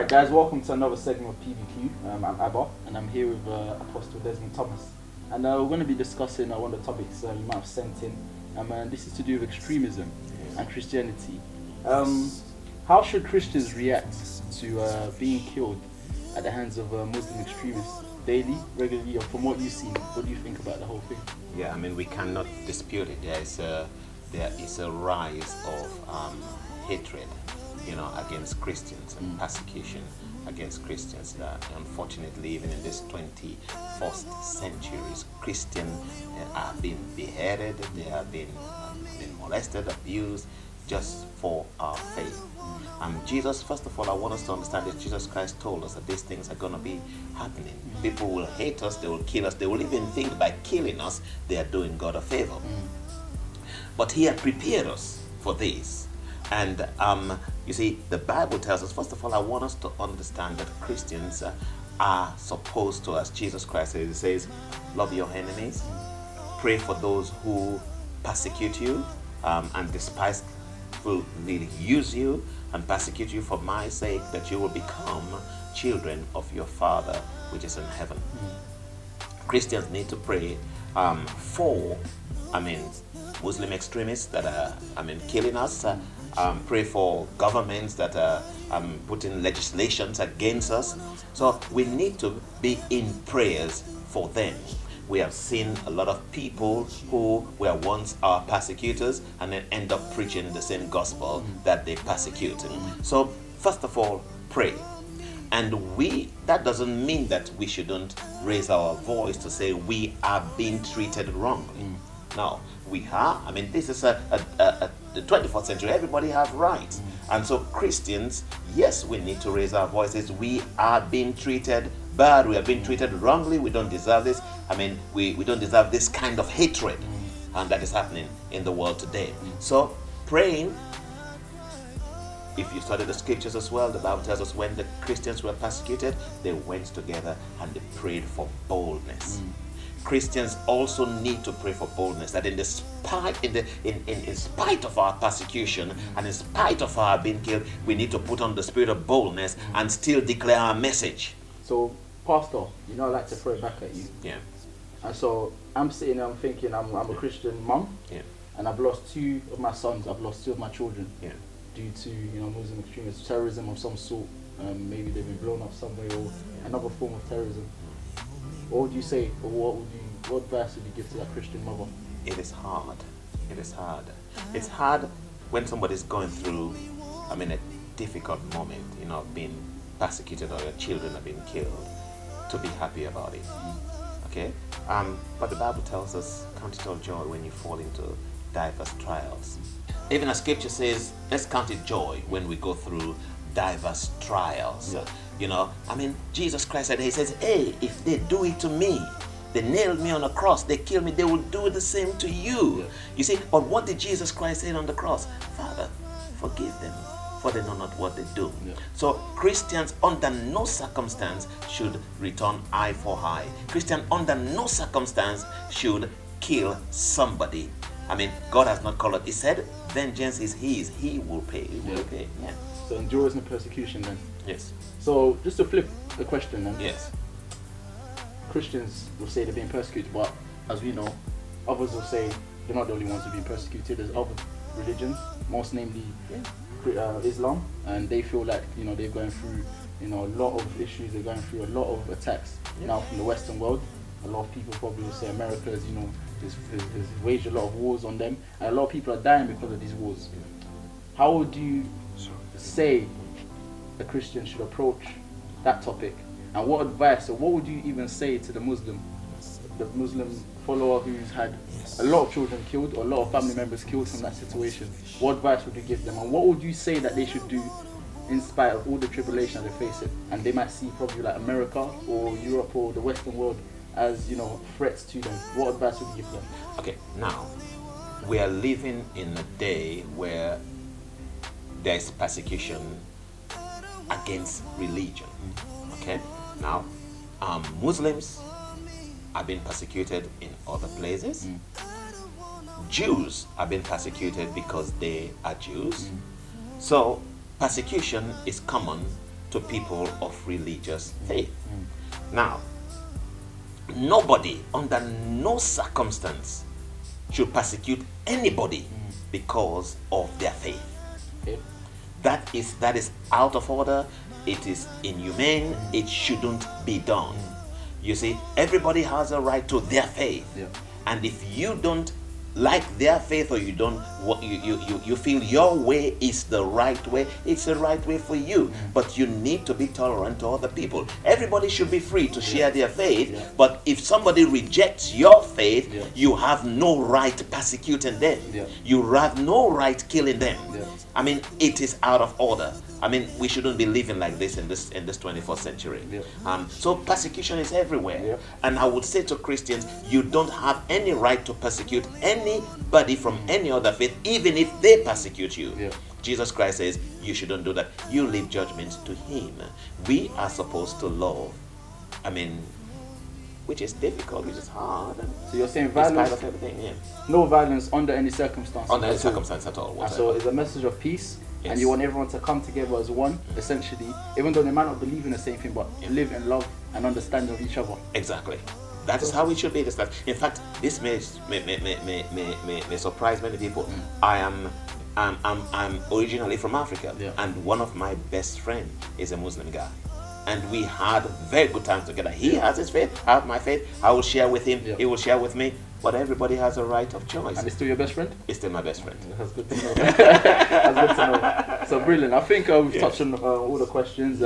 Alright guys, welcome to another segment of PBQ. I'm Abba and I'm here with Apostle Desmond Thomas. And we're going to be discussing one of the topics you might have sent in. And this is to do with extremism and Christianity. How should Christians react to being killed at the hands of Muslim extremists daily, regularly, or from what you've seen? What do you think about the whole thing? Yeah, I mean, we cannot dispute it. There is a rise of hatred, against Christians and persecution against Christians. That unfortunately, even in this 21st century, Christians are being beheaded. They are being molested, abused, just for our faith. Jesus, first of all, I want us to understand that Jesus Christ told us that these things are going to be happening. People will hate us, they will kill us, they will even think by killing us they are doing God a favor. But he had prepared us for this. And you see, the Bible tells us, first of all, I want us to understand that Christians are supposed to, as Jesus Christ says, he says, love your enemies, pray for those who persecute you and despitefully use you and persecute you for my sake, that you will become children of your Father which is in heaven. Christians need to pray for, Muslim extremists that are, killing us. Pray for governments that are putting legislations against us. So we need to be in prayers for them. We have seen a lot of people who were once our persecutors and then end up preaching the same gospel that they persecuted. So first of all, pray. And that doesn't mean that we shouldn't raise our voice to say we are being treated wrongly. No, we are. This is the 21st century. Everybody have rights. And so Christians, yes, we need to raise our voices. We are being treated bad. We are being treated wrongly. We don't deserve this. We don't deserve this kind of hatred. And that is happening in the world today. So praying, if you study the scriptures as well, the Bible tells us when the Christians were persecuted, they went together and they prayed for boldness. Christians also need to pray for boldness, that in spite of our persecution and in spite of our being killed, we need to put on the spirit of boldness and still declare our message. So, Pastor, I like to throw it back at you. Yeah. And so I'm sitting there, I'm thinking I'm a Christian mum. Yeah. And I've lost 2 of my sons, I've lost 2 of my children. Yeah. Due to Muslim extremists, terrorism of some sort. Maybe they've been blown up somewhere or another form of terrorism. What would you say, or what advice would you give to that Christian mother? It is hard. It is hard. It's hard when somebody's going through, a difficult moment, being persecuted or your children are being killed, to be happy about it. Okay? But the Bible tells us, count it all joy when you fall into diverse trials. Even as scripture says, let's count it joy when we go through diverse trials. Jesus Christ said, he says, hey, if they do it to me, they nailed me on a cross, they killed me, they will do the same to you. Yeah. You see, but what did Jesus Christ say on the cross? Father, forgive them, for they know not what they do. Yeah. So Christians under no circumstance should return eye for eye. Christians under no circumstance should kill somebody. God has not called it. He said, vengeance is his, he will pay. He will pay. Yeah. So endurance and persecution then. Yes. So just to flip the question then. Yes. Christians will say they're being persecuted, but as we know, others will say they're not the only ones who are being persecuted. There's other religions, most namely Islam, and they feel like they're going through a lot of issues. They're going through a lot of attacks now from the Western world. A lot of people probably will say America has waged a lot of wars on them, and a lot of people are dying because of these wars. How would you say a Christian should approach that topic, and what advice, or what would you even say to the Muslim follower who's had a lot of children killed or a lot of family members killed from that situation? What advice would you give them, and what would you say that they should do in spite of all the tribulation they're facing? And they might see probably like America or Europe or the Western world as threats to them. What advice would you give them? Okay, now we are living in a day where there is persecution against religion. Okay, now Muslims are being persecuted in other places. Jews are being persecuted because they are Jews. So persecution is common to people of religious faith. Now, nobody under no circumstance should persecute anybody because of their faith. Okay. That is out of order. It is inhumane. It shouldn't be done. You see, everybody has a right to their faith. Yeah. And if you don't like their faith, or you don't, you feel your way is the right way, it's the right way for you. But you need to be tolerant to other people. Everybody should be free to share their faith. But if somebody rejects your faith, you have no right persecuting them. You have no right killing them. I mean, it is out of order. I mean, we shouldn't be living like this in this 21st century. So persecution is everywhere. And I would say to Christians, you don't have any right to persecute anybody from any other faith, even if they persecute you. Jesus Christ says you shouldn't do that. You leave judgment to him. We are supposed to love. I mean, which is difficult, which is hard. So you're saying Despite violence, of everything, no violence under any circumstance. under any circumstance at all. And Whatever. so it's a message of peace, and you want everyone to come together as one, essentially, even though they might not believe in the same thing, but live in love and understanding of each other. Exactly. That is how it should be. In fact, this may surprise many people. I'm originally from Africa, and one of my best friends is a Muslim guy. And we had very good times together. He has his faith, I have my faith. I will share with him, he will share with me. But everybody has a right of choice. And he's still your best friend? He's still my best friend. That's good to know. That's good to know. So brilliant. I think we've touched on all the questions.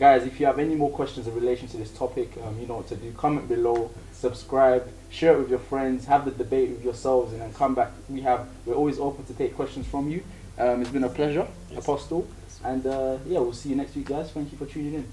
Guys, if you have any more questions in relation to this topic, you know what to do. Comment below, subscribe, share it with your friends, have the debate with yourselves, and then come back. We're always open to take questions from you. It's been a pleasure, Apostle. And we'll see you next week, guys. Thank you for tuning in.